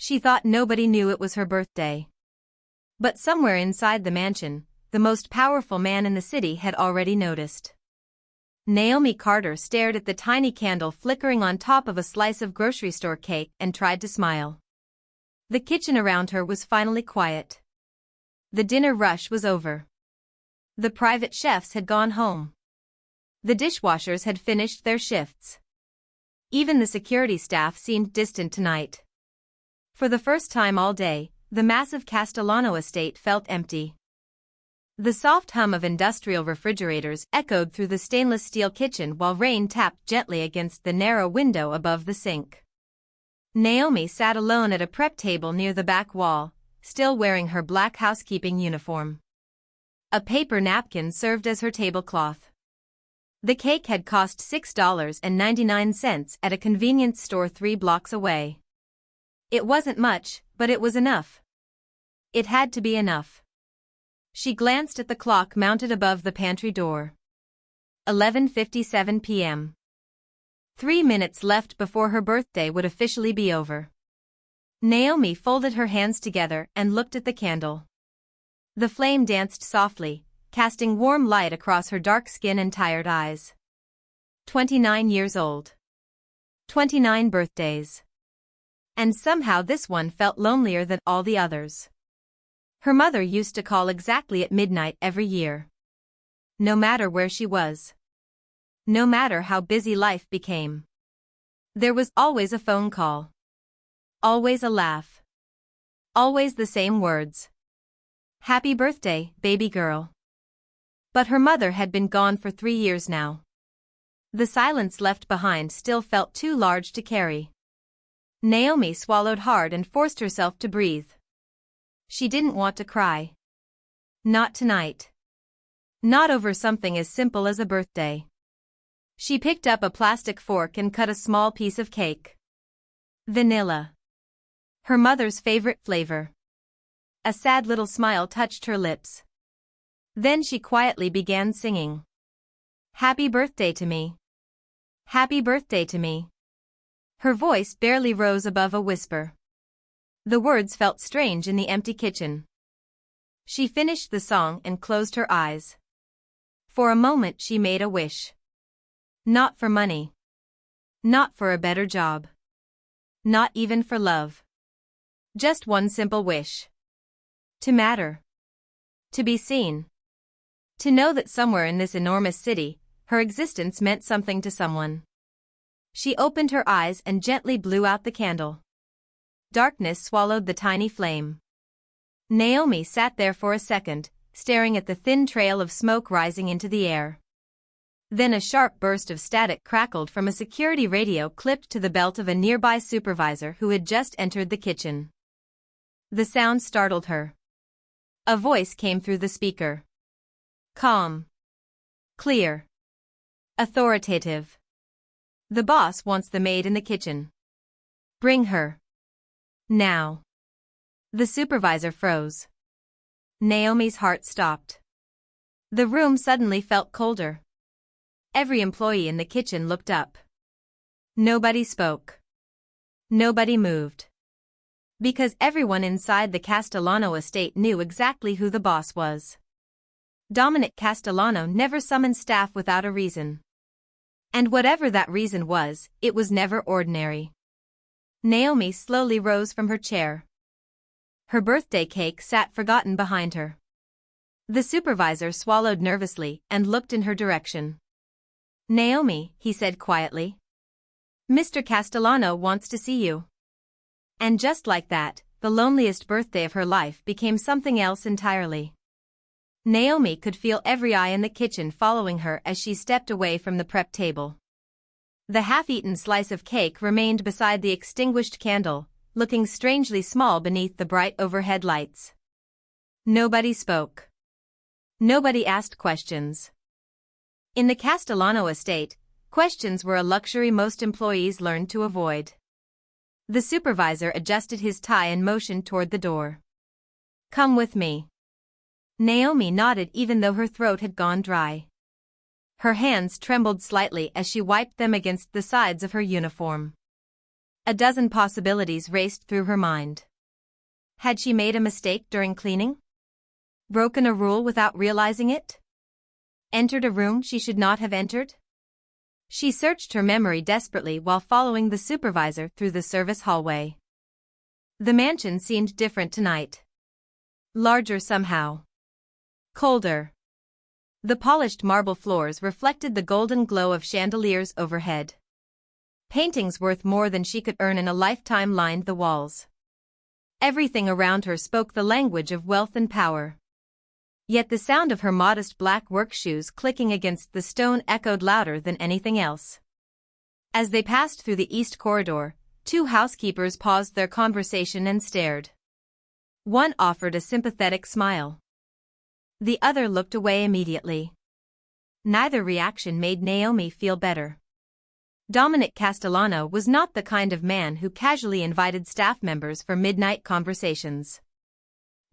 She thought nobody knew it was her birthday. But somewhere inside the mansion, the most powerful man in the city had already noticed. Naomi Carter stared at the tiny candle flickering on top of a slice of grocery store cake and tried to smile. The kitchen around her was finally quiet. The dinner rush was over. The private chefs had gone home. The dishwashers had finished their shifts. Even the security staff seemed distant tonight. For the first time all day, the massive Castellano estate felt empty. The soft hum of industrial refrigerators echoed through the stainless steel kitchen while rain tapped gently against the narrow window above the sink. Naomi sat alone at a prep table near the back wall, still wearing her black housekeeping uniform. A paper napkin served as her tablecloth. The cake had cost $6.99 at a convenience store 3 blocks away. It wasn't much, but it was enough. It had to be enough. She glanced at the clock mounted above the pantry door. 11:57 p.m. 3 minutes left before her birthday would officially be over. Naomi folded her hands together and looked at the candle. The flame danced softly, casting warm light across her dark skin and tired eyes. 29 years old. 29 birthdays. And somehow this one felt lonelier than all the others. Her mother used to call exactly at midnight every year. No matter where she was. No matter how busy life became. There was always a phone call. Always a laugh. Always the same words. Happy birthday, baby girl. But her mother had been gone for 3 years now. The silence left behind still felt too large to carry. Naomi swallowed hard and forced herself to breathe. She didn't want to cry. Not tonight. Not over something as simple as a birthday. She picked up a plastic fork and cut a small piece of cake. Vanilla. Her mother's favorite flavor. A sad little smile touched her lips. Then she quietly began singing. Happy birthday to me. Happy birthday to me. Her voice barely rose above a whisper. The words felt strange in the empty kitchen. She finished the song and closed her eyes. For a moment she made a wish. Not for money. Not for a better job. Not even for love. Just one simple wish. To matter. To be seen. To know that somewhere in this enormous city, her existence meant something to someone. She opened her eyes and gently blew out the candle. Darkness swallowed the tiny flame. Naomi sat there for a second, staring at the thin trail of smoke rising into the air. Then a sharp burst of static crackled from a security radio clipped to the belt of a nearby supervisor who had just entered the kitchen. The sound startled her. A voice came through the speaker. Calm. Clear. Authoritative. The boss wants the maid in the kitchen. Bring her. Now. The supervisor froze. Naomi's heart stopped. The room suddenly felt colder. Every employee in the kitchen looked up. Nobody spoke. Nobody moved. Because everyone inside the Castellano estate knew exactly who the boss was. Dominic Castellano never summoned staff without a reason. And whatever that reason was, it was never ordinary. Naomi slowly rose from her chair. Her birthday cake sat forgotten behind her. The supervisor swallowed nervously and looked in her direction. Naomi, he said quietly. Mr. Castellano wants to see you. And just like that, the loneliest birthday of her life became something else entirely. Naomi could feel every eye in the kitchen following her as she stepped away from the prep table. The half-eaten slice of cake remained beside the extinguished candle, looking strangely small beneath the bright overhead lights. Nobody spoke. Nobody asked questions. In the Castellano estate, questions were a luxury most employees learned to avoid. The supervisor adjusted his tie and motioned toward the door. Come with me. Naomi nodded even though her throat had gone dry. Her hands trembled slightly as she wiped them against the sides of her uniform. A dozen possibilities raced through her mind. Had she made a mistake during cleaning? Broken a rule without realizing it? Entered a room she should not have entered? She searched her memory desperately while following the supervisor through the service hallway. The mansion seemed different tonight. Larger somehow. Colder. The polished marble floors reflected the golden glow of chandeliers overhead. Paintings worth more than she could earn in a lifetime lined the walls. Everything around her spoke the language of wealth and power. Yet the sound of her modest black work shoes clicking against the stone echoed louder than anything else. As they passed through the east corridor, two housekeepers paused their conversation and stared. One offered a sympathetic smile. The other looked away immediately. Neither reaction made Naomi feel better. Dominic Castellano was not the kind of man who casually invited staff members for midnight conversations.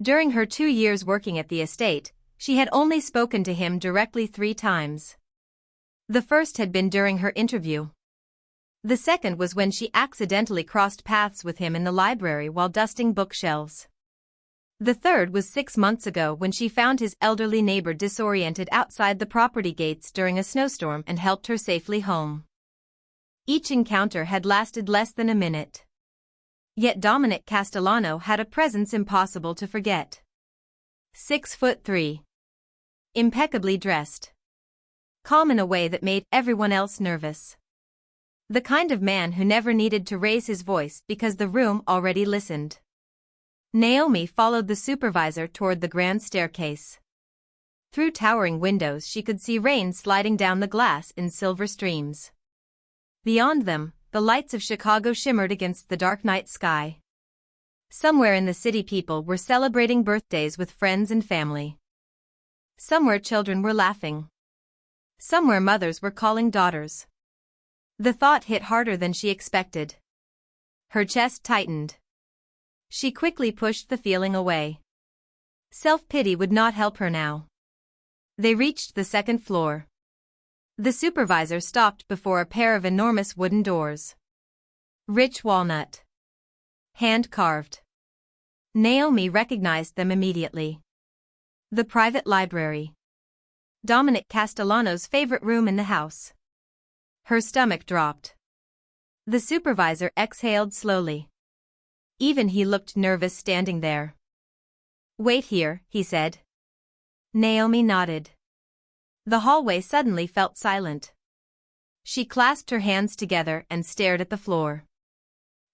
During her 2 years working at the estate, she had only spoken to him directly 3 times. The first had been during her interview. The second was when she accidentally crossed paths with him in the library while dusting bookshelves. The third was 6 months ago when she found his elderly neighbor disoriented outside the property gates during a snowstorm and helped her safely home. Each encounter had lasted less than a minute. Yet Dominic Castellano had a presence impossible to forget. 6'3". Impeccably dressed. Calm in a way that made everyone else nervous. The kind of man who never needed to raise his voice because the room already listened. Naomi followed the supervisor toward the grand staircase. Through towering windows she could see rain sliding down the glass in silver streams. Beyond them, the lights of Chicago shimmered against the dark night sky. Somewhere in the city people were celebrating birthdays with friends and family. Somewhere children were laughing. Somewhere mothers were calling daughters. The thought hit harder than she expected. Her chest tightened. She quickly pushed the feeling away. Self-pity would not help her now. They reached the second floor. The supervisor stopped before a pair of enormous wooden doors. Rich walnut. Hand-carved. Naomi recognized them immediately. The private library. Dominic Castellano's favorite room in the house. Her stomach dropped. The supervisor exhaled slowly. Even he looked nervous standing there. "Wait here," he said. Naomi nodded. The hallway suddenly felt silent. She clasped her hands together and stared at the floor.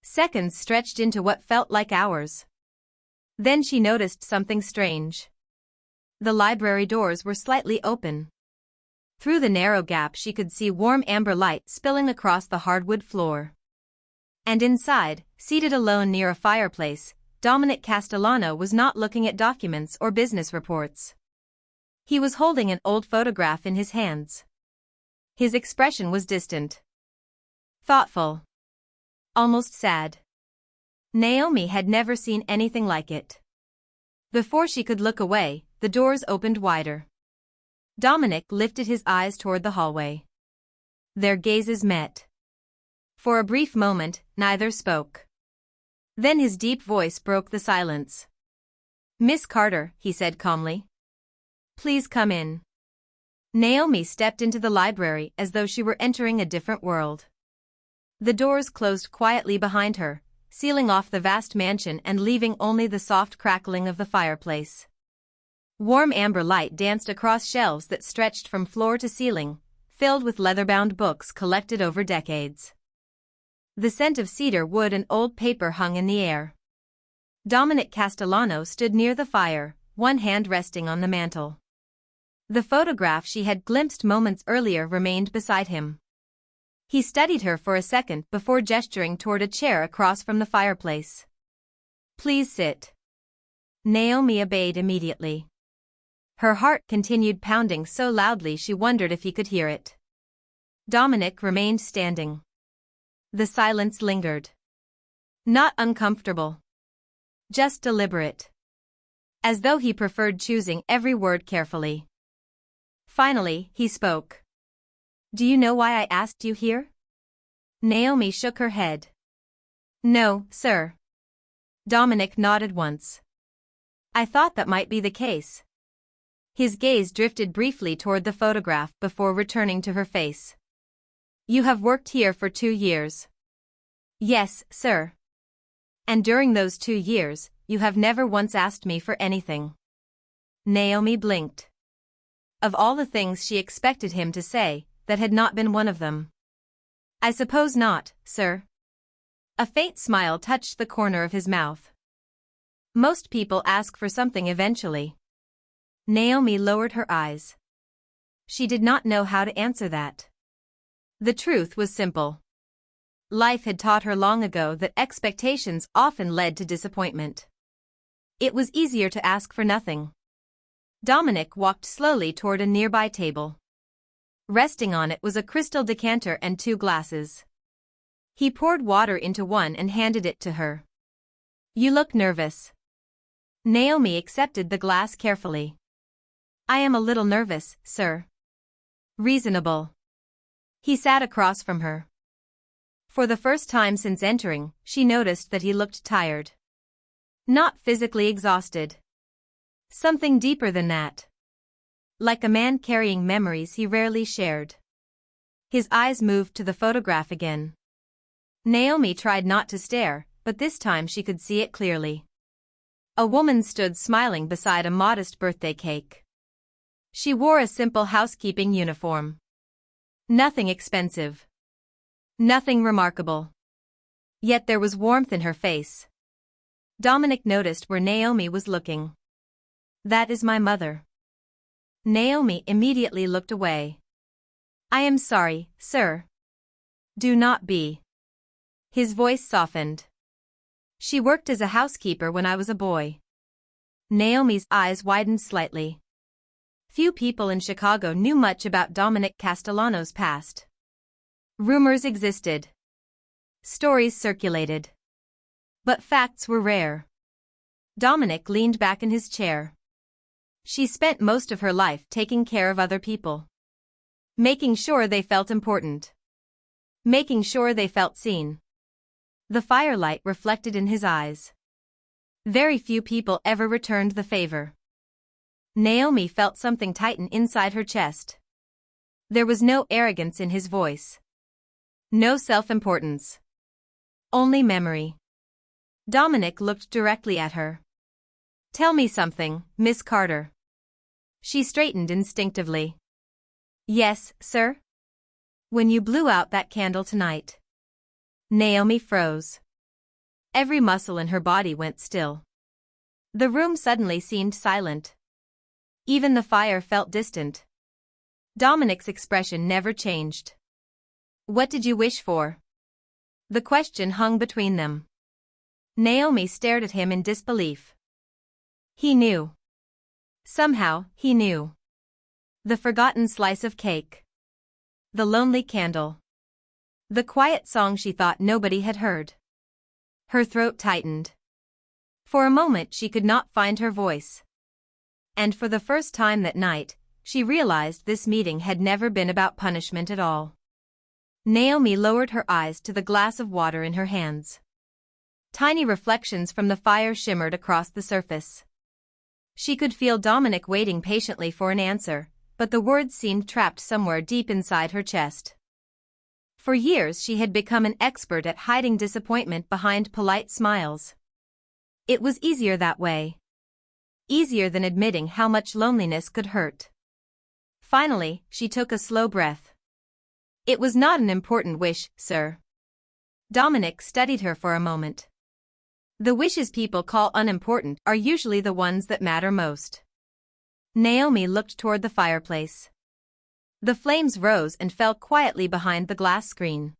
Seconds stretched into what felt like hours. Then she noticed something strange. The library doors were slightly open. Through the narrow gap she could see warm amber light spilling across the hardwood floor. And inside, seated alone near a fireplace, Dominic Castellano was not looking at documents or business reports. He was holding an old photograph in his hands. His expression was distant. Thoughtful. Almost sad. Naomi had never seen anything like it. Before she could look away, the doors opened wider. Dominic lifted his eyes toward the hallway. Their gazes met. For a brief moment, neither spoke. Then his deep voice broke the silence. "Miss Carter," he said calmly. "Please come in." Naomi stepped into the library as though she were entering a different world. The doors closed quietly behind her, sealing off the vast mansion and leaving only the soft crackling of the fireplace. Warm amber light danced across shelves that stretched from floor to ceiling, filled with leather-bound books collected over decades. The scent of cedar wood and old paper hung in the air. Dominic Castellano stood near the fire, one hand resting on the mantel. The photograph she had glimpsed moments earlier remained beside him. He studied her for a second before gesturing toward a chair across from the fireplace. "Please sit." Naomi obeyed immediately. Her heart continued pounding so loudly she wondered if he could hear it. Dominic remained standing. The silence lingered. Not uncomfortable. Just deliberate. As though he preferred choosing every word carefully. Finally, he spoke. "Do you know why I asked you here?" Naomi shook her head. No, sir. Dominic nodded once. I thought that might be the case. His gaze drifted briefly toward the photograph before returning to her face. You have worked here for 2 years. Yes, sir. And during those 2 years, you have never once asked me for anything. Naomi blinked. Of all the things she expected him to say, that had not been one of them. I suppose not, sir. A faint smile touched the corner of his mouth. Most people ask for something eventually. Naomi lowered her eyes. She did not know how to answer that. The truth was simple. Life had taught her long ago that expectations often led to disappointment. It was easier to ask for nothing. Dominic walked slowly toward a nearby table. Resting on it was a crystal decanter and 2 glasses. He poured water into one and handed it to her. You look nervous. Naomi accepted the glass carefully. I am a little nervous, sir. Reasonable. He sat across from her. For the first time since entering, she noticed that he looked tired. Not physically exhausted. Something deeper than that. Like a man carrying memories he rarely shared. His eyes moved to the photograph again. Naomi tried not to stare, but this time she could see it clearly. A woman stood smiling beside a modest birthday cake. She wore a simple housekeeping uniform. Nothing expensive. Nothing remarkable. Yet there was warmth in her face. Dominic noticed where Naomi was looking. That is my mother. Naomi immediately looked away. I am sorry, sir. Do not be. His voice softened. She worked as a housekeeper when I was a boy. Naomi's eyes widened slightly. Few people in Chicago knew much about Dominic Castellano's past. Rumors existed. Stories circulated. But facts were rare. Dominic leaned back in his chair. She spent most of her life taking care of other people. Making sure they felt important. Making sure they felt seen. The firelight reflected in his eyes. Very few people ever returned the favor. Naomi felt something tighten inside her chest. There was no arrogance in his voice. No self-importance. Only memory. Dominic looked directly at her. Tell me something, Miss Carter. She straightened instinctively. Yes, sir? When you blew out that candle tonight. Naomi froze. Every muscle in her body went still. The room suddenly seemed silent. Even the fire felt distant. Dominic's expression never changed. What did you wish for? The question hung between them. Naomi stared at him in disbelief. He knew. Somehow, he knew. The forgotten slice of cake. The lonely candle. The quiet song she thought nobody had heard. Her throat tightened. For a moment she could not find her voice. And for the first time that night, she realized this meeting had never been about punishment at all. Naomi lowered her eyes to the glass of water in her hands. Tiny reflections from the fire shimmered across the surface. She could feel Dominic waiting patiently for an answer, but the words seemed trapped somewhere deep inside her chest. For years she had become an expert at hiding disappointment behind polite smiles. It was easier that way. Easier than admitting how much loneliness could hurt. Finally, she took a slow breath. It was not an important wish, sir. Dominic studied her for a moment. The wishes people call unimportant are usually the ones that matter most. Naomi looked toward the fireplace. The flames rose and fell quietly behind the glass screen.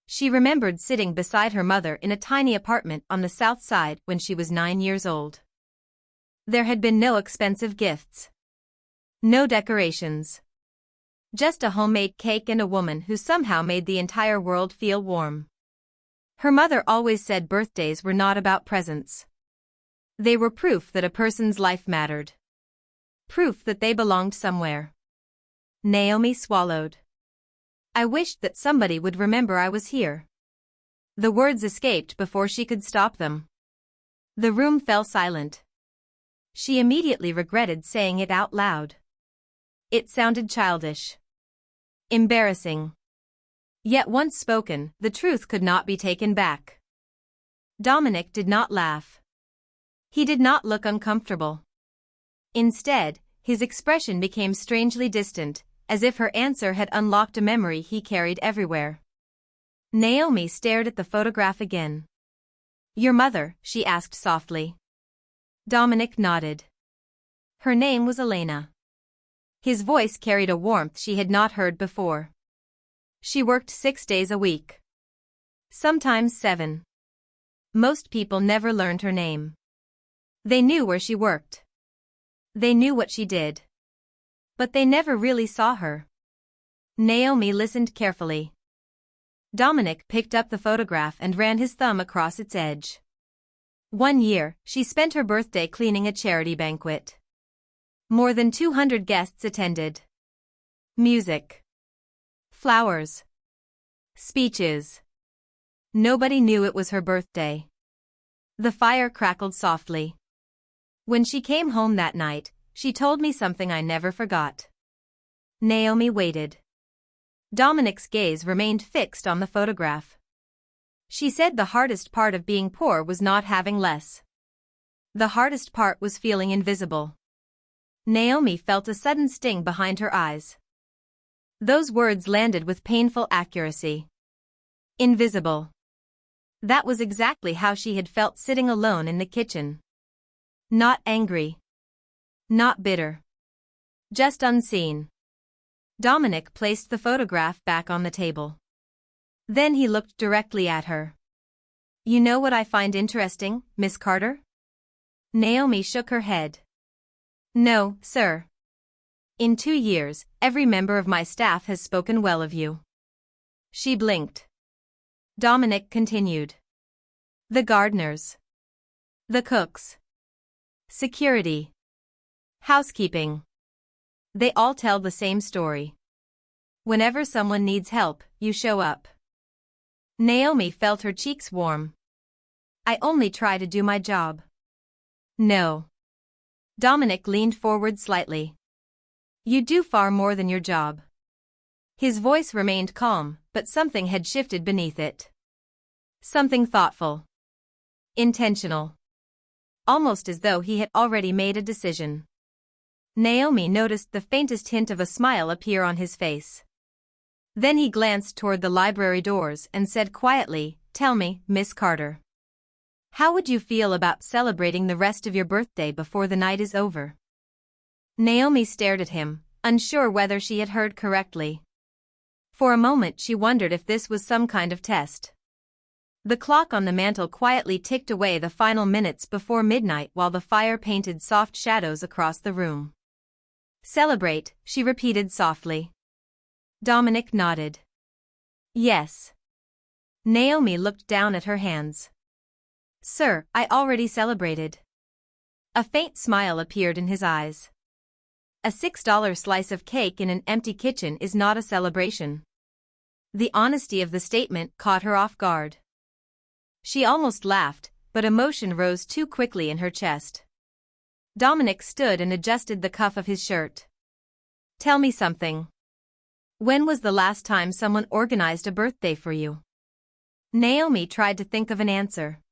She remembered sitting beside her mother in a tiny apartment on the south side when she was 9 years old. There had been no expensive gifts. No decorations. Just a homemade cake and a woman who somehow made the entire world feel warm. Her mother always said birthdays were not about presents. They were proof that a person's life mattered. Proof that they belonged somewhere. Naomi swallowed. I wished that somebody would remember I was here. The words escaped before she could stop them. The room fell silent. She immediately regretted saying it out loud. It sounded childish. Embarrassing. Yet once spoken, the truth could not be taken back. Dominic did not laugh. He did not look uncomfortable. Instead, his expression became strangely distant, as if her answer had unlocked a memory he carried everywhere. Naomi stared at the photograph again. "Your mother?" she asked softly. Dominic nodded. Her name was Elena. His voice carried a warmth she had not heard before. She worked 6 days a week. Sometimes 7. Most people never learned her name. They knew where she worked. They knew what she did. But they never really saw her. Naomi listened carefully. Dominic picked up the photograph and ran his thumb across its edge. 1 year, she spent her birthday cleaning a charity banquet. More than 200 guests attended. Music. Flowers. Speeches. Nobody knew it was her birthday. The fire crackled softly. When she came home that night, she told me something I never forgot. Naomi waited. Dominic's gaze remained fixed on the photograph. She said the hardest part of being poor was not having less. The hardest part was feeling invisible. Naomi felt a sudden sting behind her eyes. Those words landed with painful accuracy. Invisible. That was exactly how she had felt sitting alone in the kitchen. Not angry. Not bitter. Just unseen. Dominic placed the photograph back on the table. Then he looked directly at her. "You know what I find interesting, Miss Carter?" Naomi shook her head. "No, sir. In 2 years, every member of my staff has spoken well of you." She blinked. Dominic continued. "The gardeners. The cooks. Security. Housekeeping. They all tell the same story. Whenever someone needs help, you show up." Naomi felt her cheeks warm. "I only try to do my job." "No." Dominic leaned forward slightly. "You do far more than your job." His voice remained calm, but something had shifted beneath it. Something thoughtful. Intentional. Almost as though he had already made a decision. Naomi noticed the faintest hint of a smile appear on his face. Then he glanced toward the library doors and said quietly, "Tell me, Miss Carter. How would you feel about celebrating the rest of your birthday before the night is over?" Naomi stared at him, unsure whether she had heard correctly. For a moment she wondered if this was some kind of test. The clock on the mantel quietly ticked away the final minutes before midnight while the fire painted soft shadows across the room. "Celebrate," she repeated softly. Dominic nodded. "Yes." Naomi looked down at her hands. "Sir, I already celebrated." A faint smile appeared in his eyes. A $6 slice of cake in an empty kitchen is not a celebration. The honesty of the statement caught her off guard. She almost laughed, but emotion rose too quickly in her chest. Dominic stood and adjusted the cuff of his shirt. "Tell me something. When was the last time someone organized a birthday for you?" Naomi tried to think of an answer.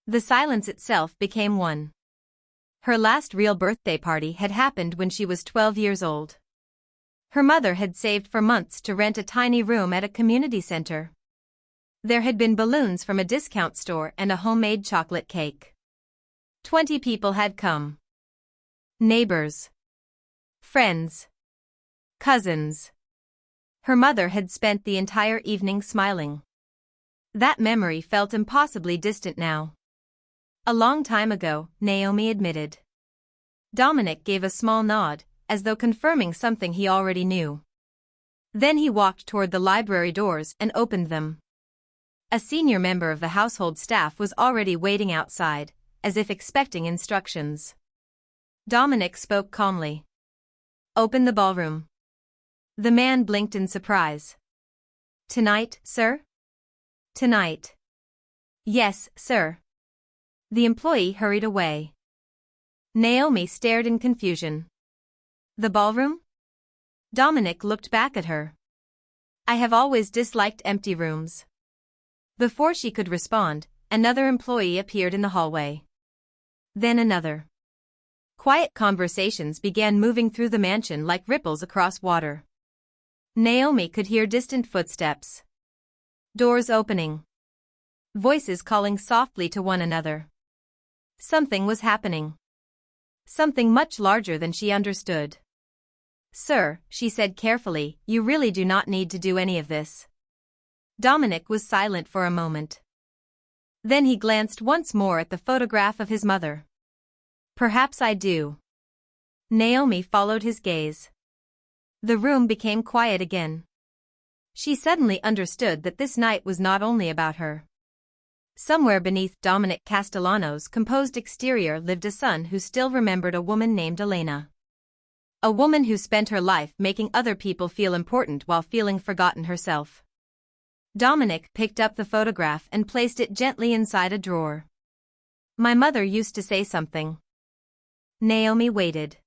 The silence itself became one. Her last real birthday party had happened when she was 12 years old. Her mother had saved for months to rent a tiny room at a community center. There had been balloons from a discount store and a homemade chocolate cake. 20 people had come. Neighbors. Friends. Cousins. Her mother had spent the entire evening smiling. That memory felt impossibly distant now. "A long time ago," Naomi admitted. Dominic gave a small nod, as though confirming something he already knew. Then he walked toward the library doors and opened them. A senior member of the household staff was already waiting outside, as if expecting instructions. Dominic spoke calmly. "Open the ballroom." The man blinked in surprise. "Tonight, sir?" "Tonight." Yes, sir. The employee hurried away. Naomi stared in confusion. The ballroom? Dominic looked back at her. I have always disliked empty rooms. Before she could respond, another employee appeared in the hallway. Then another. Quiet conversations began moving through the mansion like ripples across water. Naomi could hear distant footsteps. Doors opening. Voices calling softly to one another. Something was happening. Something much larger than she understood. Sir, she said carefully, you really do not need to do any of this. Dominic was silent for a moment. Then he glanced once more at the photograph of his mother. Perhaps I do. Naomi followed his gaze. The room became quiet again. She suddenly understood that this night was not only about her. Somewhere beneath Dominic Castellano's composed exterior lived a son who still remembered a woman named Elena. A woman who spent her life making other people feel important while feeling forgotten herself. Dominic picked up the photograph and placed it gently inside a drawer. My mother used to say something. Naomi waited.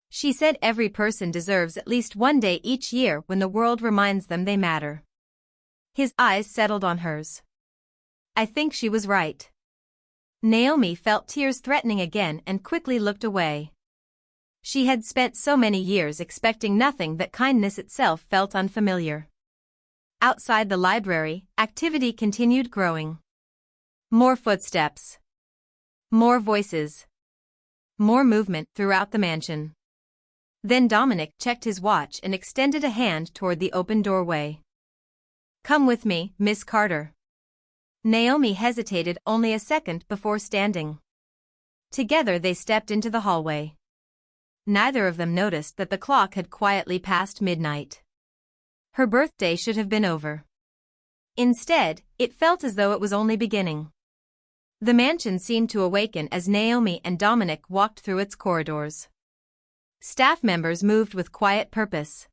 She said every person deserves at least one day each year when the world reminds them they matter. His eyes settled on hers. I think she was right. Naomi felt tears threatening again and quickly looked away. She had spent so many years expecting nothing that kindness itself felt unfamiliar. Outside the library, activity continued growing. More footsteps. More voices. More movement throughout the mansion. Then Dominic checked his watch and extended a hand toward the open doorway. Come with me, Miss Carter. Naomi hesitated only a second before standing. Together they stepped into the hallway. Neither of them noticed that the clock had quietly passed midnight. Her birthday should have been over. Instead, it felt as though it was only beginning. The mansion seemed to awaken as Naomi and Dominic walked through its corridors. Staff members moved with quiet purpose.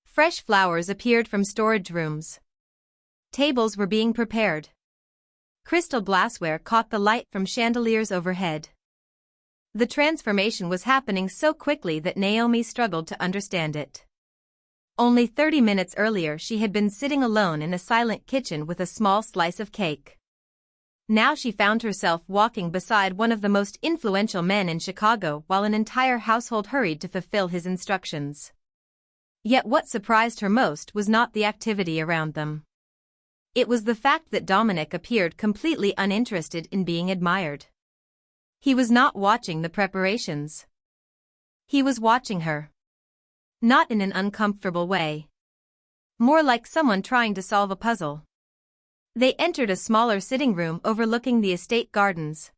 Fresh flowers appeared from storage rooms. Tables were being prepared. Crystal glassware caught the light from chandeliers overhead. The transformation was happening so quickly that Naomi struggled to understand it. Only 30 minutes earlier she had been sitting alone in a silent kitchen with a small slice of cake. Now she found herself walking beside one of the most influential men in Chicago while an entire household hurried to fulfill his instructions. Yet what surprised her most was not the activity around them. It was the fact that Dominic appeared completely uninterested in being admired. He was not watching the preparations. He was watching her. Not in an uncomfortable way. More like someone trying to solve a puzzle. They entered a smaller sitting room overlooking the estate gardens.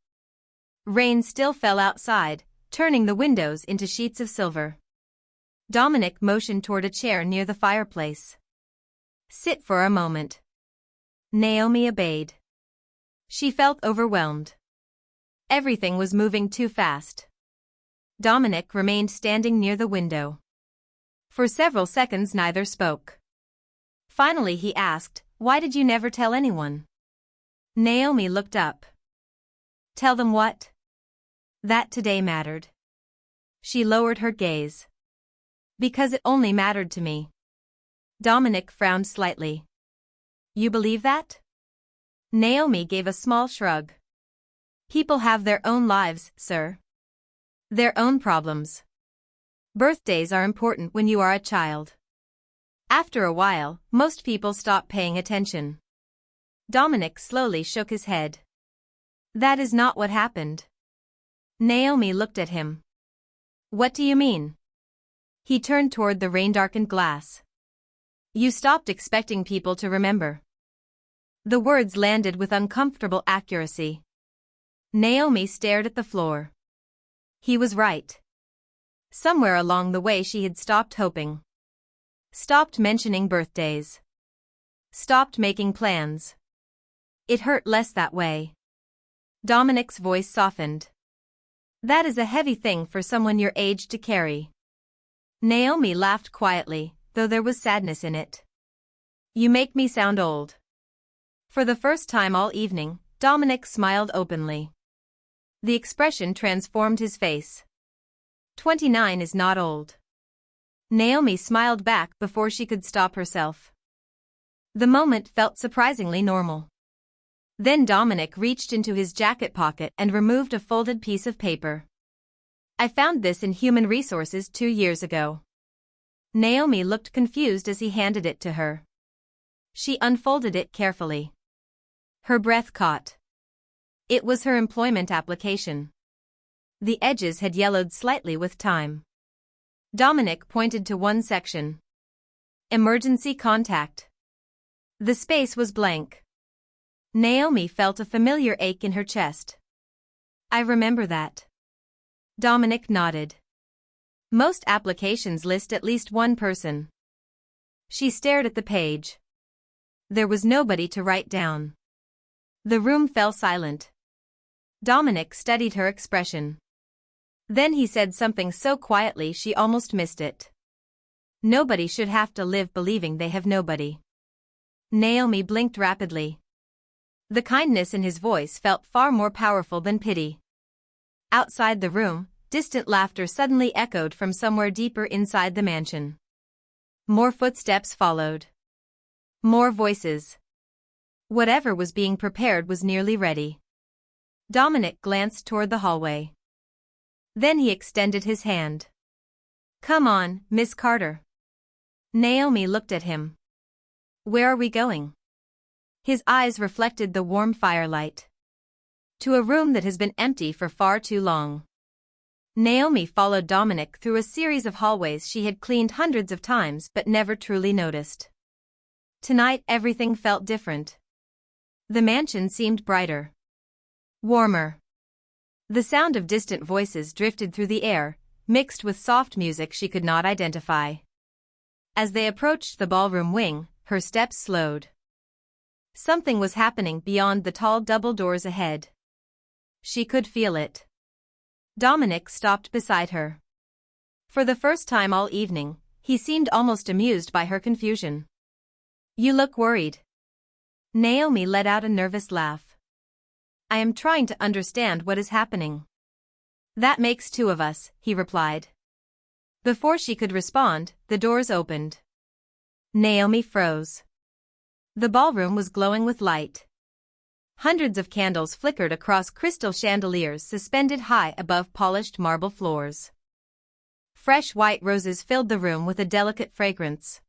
Rain still fell outside, turning the windows into sheets of silver. Dominic motioned toward a chair near the fireplace. Sit for a moment. Naomi obeyed. She felt overwhelmed. Everything was moving too fast. Dominic remained standing near the window. For several seconds neither spoke. Finally he asked, "Why did you never tell anyone?" Naomi looked up. Tell them what? That today mattered. She lowered her gaze. Because it only mattered to me. Dominic frowned slightly. You believe that? Naomi gave a small shrug. People have their own lives, sir. Their own problems. Birthdays are important when you are a child. After a while, most people stop paying attention. Dominic slowly shook his head. That is not what happened. Naomi looked at him. What do you mean? He turned toward the rain-darkened glass. You stopped expecting people to remember. The words landed with uncomfortable accuracy. Naomi stared at the floor. He was right. Somewhere along the way she had stopped hoping. Stopped mentioning birthdays. Stopped making plans. It hurt less that way. Dominic's voice softened. That is a heavy thing for someone your age to carry. Naomi laughed quietly, though there was sadness in it. You make me sound old. For the first time all evening, Dominic smiled openly. The expression transformed his face. 29 is not old. Naomi smiled back before she could stop herself. The moment felt surprisingly normal. Then Dominic reached into his jacket pocket and removed a folded piece of paper. I found this in Human Resources 2 years ago. Naomi looked confused as he handed it to her. She unfolded it carefully. Her breath caught. It was her employment application. The edges had yellowed slightly with time. Dominic pointed to one section. Emergency contact. The space was blank. Naomi felt a familiar ache in her chest. I remember that. Dominic nodded. Most applications list at least one person. She stared at the page. There was nobody to write down. The room fell silent. Dominic studied her expression. Then he said something so quietly she almost missed it. Nobody should have to live believing they have nobody. Naomi blinked rapidly. The kindness in his voice felt far more powerful than pity. Outside the room, distant laughter suddenly echoed from somewhere deeper inside the mansion. More footsteps followed. More voices. Whatever was being prepared was nearly ready. Dominic glanced toward the hallway. Then he extended his hand. Come on, Miss Carter. Naomi looked at him. Where are we going? His eyes reflected the warm firelight. To a room that has been empty for far too long. Naomi followed Dominic through a series of hallways she had cleaned hundreds of times but never truly noticed. Tonight everything felt different. The mansion seemed brighter. Warmer. The sound of distant voices drifted through the air, mixed with soft music she could not identify. As they approached the ballroom wing, her steps slowed. Something was happening beyond the tall double doors ahead. She could feel it. Dominic stopped beside her. For the first time all evening, he seemed almost amused by her confusion. You look worried. Naomi let out a nervous laugh. I am trying to understand what is happening. That makes two of us, he replied. Before she could respond, the doors opened. Naomi froze. The ballroom was glowing with light. Hundreds of candles flickered across crystal chandeliers suspended high above polished marble floors. Fresh white roses filled the room with a delicate fragrance.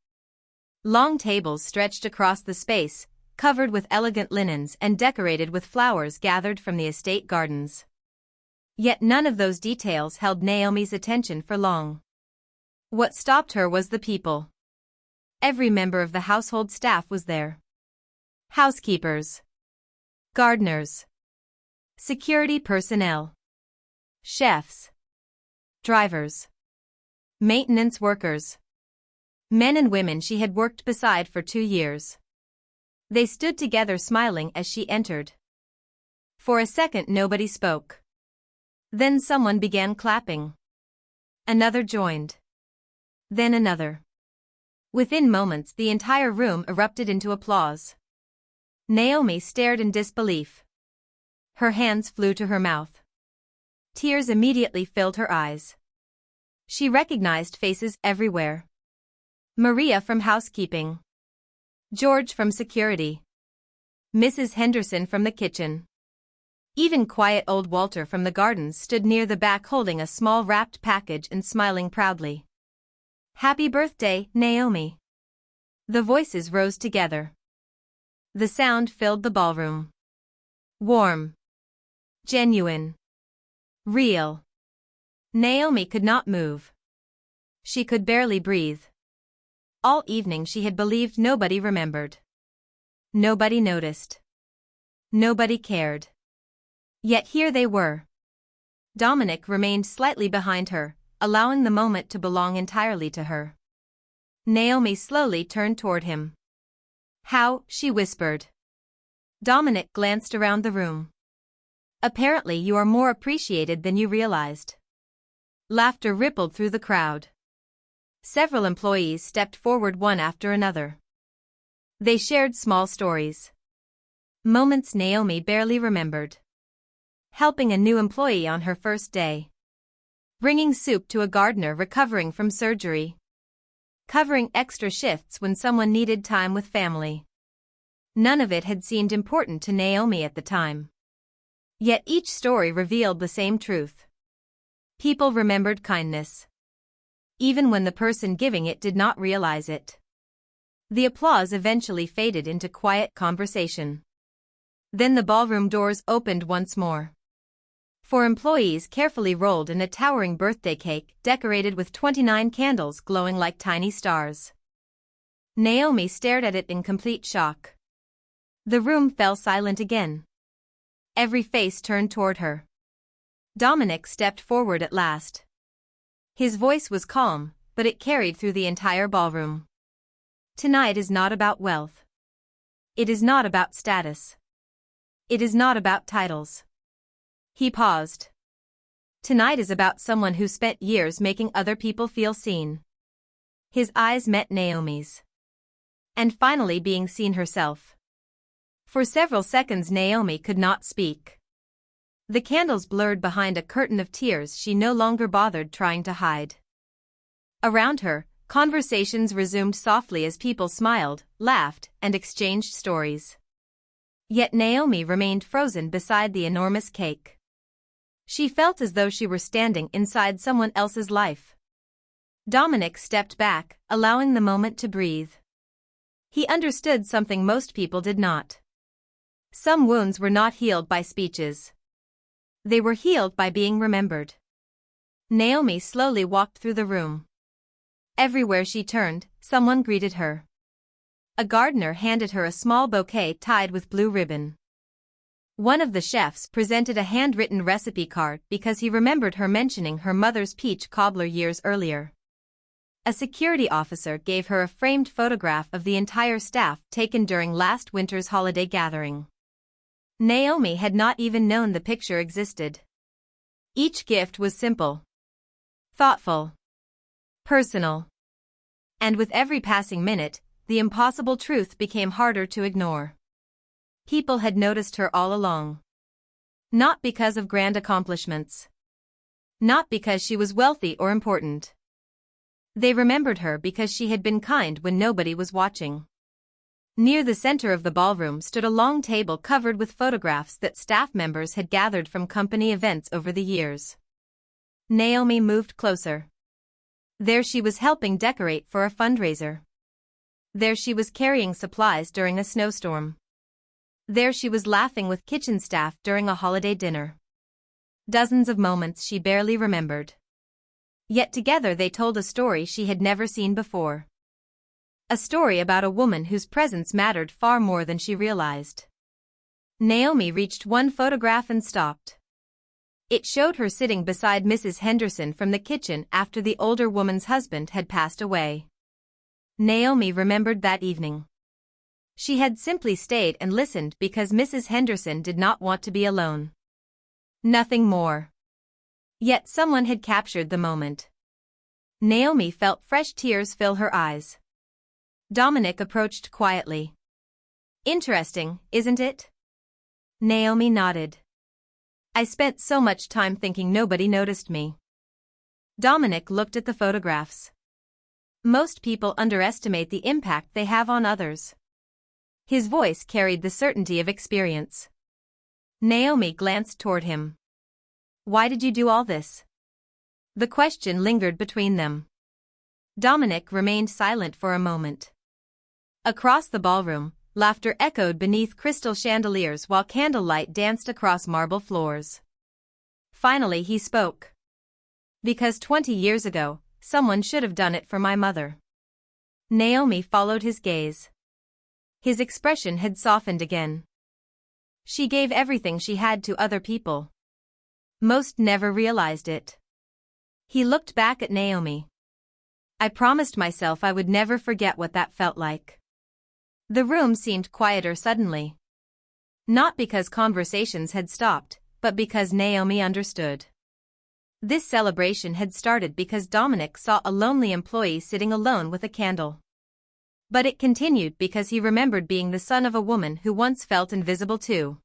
Long tables stretched across the space, covered with elegant linens and decorated with flowers gathered from the estate gardens. Yet none of those details held Naomi's attention for long. What stopped her was the people. Every member of the household staff was there. Housekeepers. Gardeners. Security personnel. Chefs. Drivers. Maintenance workers. Men and women she had worked beside for 2 years. They stood together smiling as she entered. For a second nobody spoke. Then someone began clapping. Another joined. Then another. Within moments the entire room erupted into applause. Naomi stared in disbelief. Her hands flew to her mouth. Tears immediately filled her eyes. She recognized faces everywhere. Maria from housekeeping. George from security. Mrs. Henderson from the kitchen. Even quiet old Walter from the gardens stood near the back holding a small wrapped package and smiling proudly. Happy birthday, Naomi. The voices rose together. The sound filled the ballroom. Warm. Genuine. Real. Naomi could not move. She could barely breathe. All evening she had believed nobody remembered. Nobody noticed. Nobody cared. Yet here they were. Dominic remained slightly behind her, allowing the moment to belong entirely to her. Naomi slowly turned toward him. How, she whispered. Dominic glanced around the room. Apparently you are more appreciated than you realized. Laughter rippled through the crowd. Several employees stepped forward one after another. They shared small stories. Moments Naomi barely remembered. Helping a new employee on her first day. Bringing soup to a gardener recovering from surgery. Covering extra shifts when someone needed time with family. None of it had seemed important to Naomi at the time. Yet each story revealed the same truth. People remembered kindness. Even when the person giving it did not realize it. The applause eventually faded into quiet conversation. Then the ballroom doors opened once more. Four employees carefully rolled in a towering birthday cake decorated with 29 candles glowing like tiny stars. Naomi stared at it in complete shock. The room fell silent again. Every face turned toward her. Dominic stepped forward at last. His voice was calm, but it carried through the entire ballroom. Tonight is not about wealth. It is not about status. It is not about titles. He paused. Tonight is about someone who spent years making other people feel seen. His eyes met Naomi's. And finally being seen herself. For several seconds Naomi could not speak. The candles blurred behind a curtain of tears she no longer bothered trying to hide. Around her, conversations resumed softly as people smiled, laughed, and exchanged stories. Yet Naomi remained frozen beside the enormous cake. She felt as though she were standing inside someone else's life. Dominic stepped back, allowing the moment to breathe. He understood something most people did not. Some wounds were not healed by speeches. They were healed by being remembered. Naomi slowly walked through the room. Everywhere she turned, someone greeted her. A gardener handed her a small bouquet tied with blue ribbon. One of the chefs presented a handwritten recipe card because he remembered her mentioning her mother's peach cobbler years earlier. A security officer gave her a framed photograph of the entire staff taken during last winter's holiday gathering. Naomi had not even known the picture existed. Each gift was simple, thoughtful, personal. And with every passing minute, the impossible truth became harder to ignore. People had noticed her all along. Not because of grand accomplishments. Not because she was wealthy or important. They remembered her because she had been kind when nobody was watching. Near the center of the ballroom stood a long table covered with photographs that staff members had gathered from company events over the years. Naomi moved closer. There she was helping decorate for a fundraiser. There she was carrying supplies during a snowstorm. There she was laughing with kitchen staff during a holiday dinner. Dozens of moments she barely remembered. Yet together they told a story she had never seen before. A story about a woman whose presence mattered far more than she realized. Naomi reached one photograph and stopped. It showed her sitting beside Mrs. Henderson from the kitchen after the older woman's husband had passed away. Naomi remembered that evening. She had simply stayed and listened because Mrs. Henderson did not want to be alone. Nothing more. Yet someone had captured the moment. Naomi felt fresh tears fill her eyes. Dominic approached quietly. Interesting, isn't it? Naomi nodded. I spent so much time thinking nobody noticed me. Dominic looked at the photographs. Most people underestimate the impact they have on others. His voice carried the certainty of experience. Naomi glanced toward him. Why did you do all this? The question lingered between them. Dominic remained silent for a moment. Across the ballroom, laughter echoed beneath crystal chandeliers while candlelight danced across marble floors. Finally he spoke. Because 20 years ago, someone should have done it for my mother. Naomi followed his gaze. His expression had softened again. She gave everything she had to other people. Most never realized it. He looked back at Naomi. I promised myself I would never forget what that felt like. The room seemed quieter suddenly. Not because conversations had stopped, but because Naomi understood. This celebration had started because Dominic saw a lonely employee sitting alone with a candle. But it continued because he remembered being the son of a woman who once felt invisible too.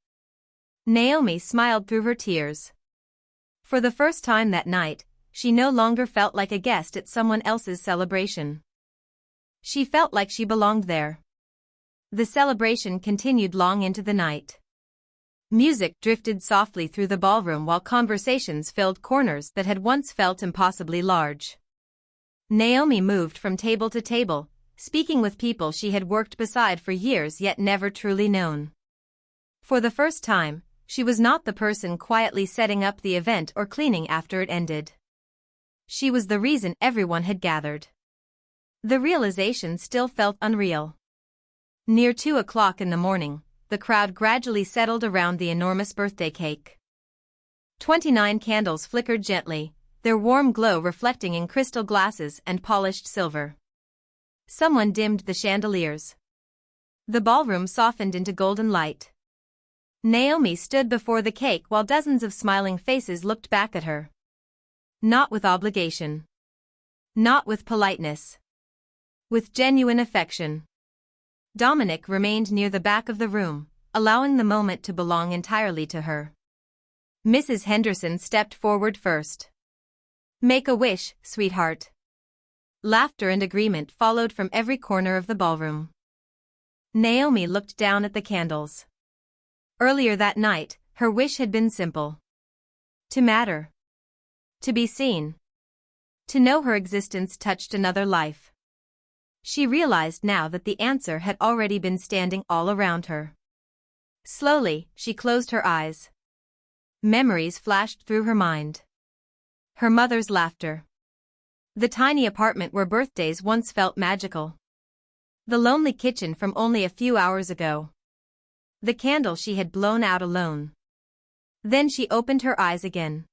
Naomi smiled through her tears. For the first time that night, she no longer felt like a guest at someone else's celebration. She felt like she belonged there. The celebration continued long into the night. Music drifted softly through the ballroom while conversations filled corners that had once felt impossibly large. Naomi moved from table to table, speaking with people she had worked beside for years yet never truly known. For the first time, she was not the person quietly setting up the event or cleaning after it ended. She was the reason everyone had gathered. The realization still felt unreal. Near 2 o'clock in the morning, the crowd gradually settled around the enormous birthday cake. 29 candles flickered gently, their warm glow reflecting in crystal glasses and polished silver. Someone dimmed the chandeliers. The ballroom softened into golden light. Naomi stood before the cake while dozens of smiling faces looked back at her. Not with obligation. Not with politeness. With genuine affection. Dominic remained near the back of the room, allowing the moment to belong entirely to her. Mrs. Henderson stepped forward first. "Make a wish, sweetheart." Laughter and agreement followed from every corner of the ballroom. Naomi looked down at the candles. Earlier that night, her wish had been simple. To matter. To be seen. To know her existence touched another life. She realized now that the answer had already been standing all around her. Slowly, she closed her eyes. Memories flashed through her mind. Her mother's laughter. The tiny apartment where birthdays once felt magical. The lonely kitchen from only a few hours ago. The candle she had blown out alone. Then she opened her eyes again.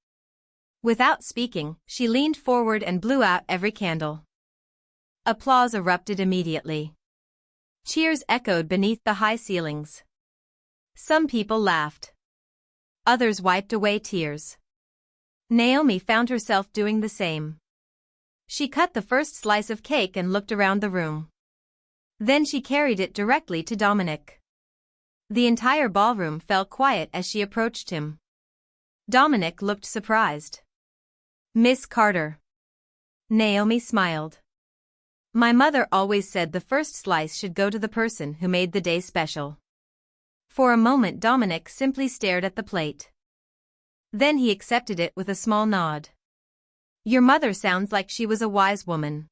Without speaking, she leaned forward and blew out every candle. Applause erupted immediately. Cheers echoed beneath the high ceilings. Some people laughed. Others wiped away tears. Naomi found herself doing the same. She cut the first slice of cake and looked around the room. Then she carried it directly to Dominic. The entire ballroom fell quiet as she approached him. Dominic looked surprised. "Miss Carter." Naomi smiled. "My mother always said the first slice should go to the person who made the day special." For a moment Dominic simply stared at the plate. Then he accepted it with a small nod. "Your mother sounds like she was a wise woman."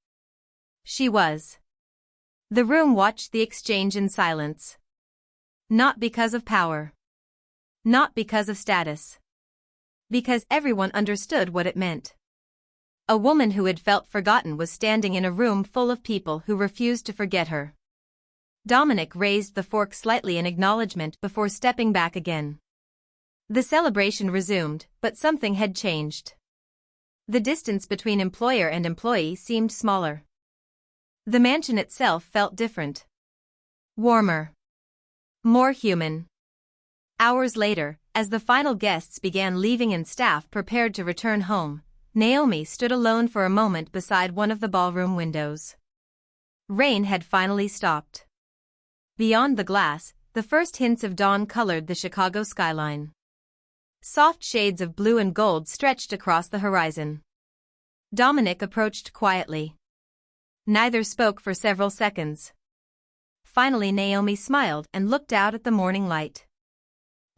She was. The room watched the exchange in silence. Not because of power. Not because of status. Because everyone understood what it meant. A woman who had felt forgotten was standing in a room full of people who refused to forget her. Dominic raised the fork slightly in acknowledgement before stepping back again. The celebration resumed, but something had changed. The distance between employer and employee seemed smaller. The mansion itself felt different. Warmer. More human. Hours later, as the final guests began leaving and staff prepared to return home, Naomi stood alone for a moment beside one of the ballroom windows. Rain had finally stopped. Beyond the glass, the first hints of dawn colored the Chicago skyline. Soft shades of blue and gold stretched across the horizon. Dominic approached quietly. Neither spoke for several seconds. Finally Naomi smiled and looked out at the morning light.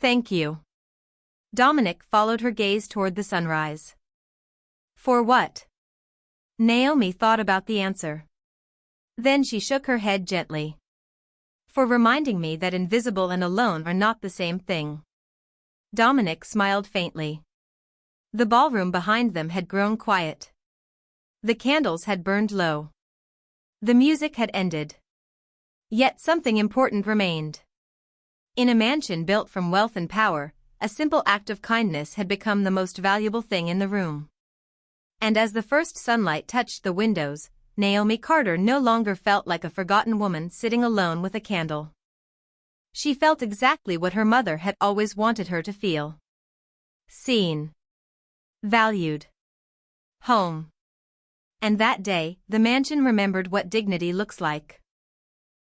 "Thank you." Dominic followed her gaze toward the sunrise. "For what?" Naomi thought about the answer. Then she shook her head gently. "For reminding me that invisible and alone are not the same thing." Dominic smiled faintly. The ballroom behind them had grown quiet. The candles had burned low. The music had ended. Yet something important remained. In a mansion built from wealth and power, a simple act of kindness had become the most valuable thing in the room. And as the first sunlight touched the windows, Naomi Carter no longer felt like a forgotten woman sitting alone with a candle. She felt exactly what her mother had always wanted her to feel. Seen. Valued. Home. And that day, the mansion remembered what dignity looks like.